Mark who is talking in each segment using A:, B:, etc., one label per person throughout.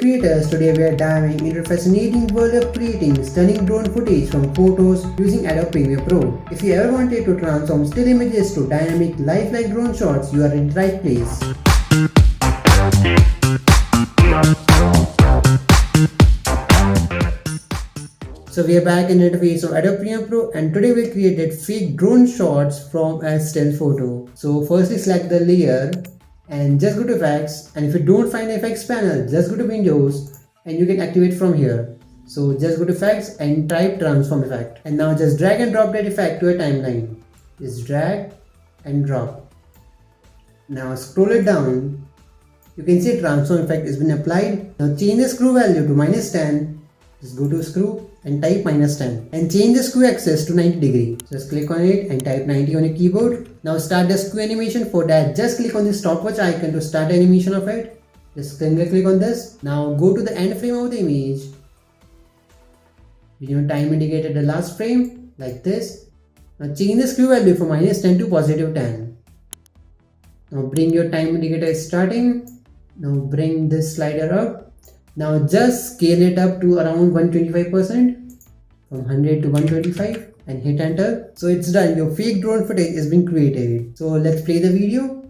A: creators, today we are diving into the fascinating world of creating stunning drone footage from photos using Adobe Premiere Pro. If you ever wanted to transform still images to dynamic lifelike drone shots, you are in the right place. So we are back in the interface of Adobe Premiere Pro, and today we created fake drone shots from a still photo. So firstly select the layer and just go to effects, and if you don't find the effects panel, just go to Windows and you can activate from here. So just go to effects and type transform effect, and now just drag and drop that effect to a timeline. Just drag and drop. Now scroll it down. You can see transform effect has been applied. Now change the screw value to -10. Just go to screw and type -10 and change the screw axis to 90 degree. Just click on it and type 90 on your keyboard. Now start the screw animation. For that, just click on the stopwatch icon to start the animation of it. Just single click on this. Now go to the end frame of the image. You know, time indicator the last frame like this. Now change the screw value from -10 to +10. Now bring your time indicator starting. Now bring this slider up. Now just scale it up to around 125%, from 100 to 125, and hit enter. So it's done. Your fake drone footage has been created. So let's play the video.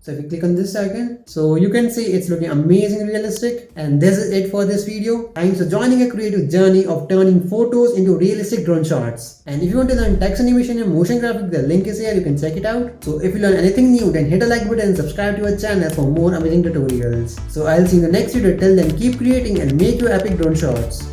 A: So if you click on this icon, so you can see it's looking amazing, realistic. And this is it for this video. Thanks for joining a creative journey of turning photos into realistic drone shots. And if you want to learn text animation and motion graphics, the link is here. You can check it out. So if you learn anything new, then hit a like button and subscribe to our channel for more amazing tutorials. So I'll see you in the next video. Till then, keep creating and make your epic drone shots.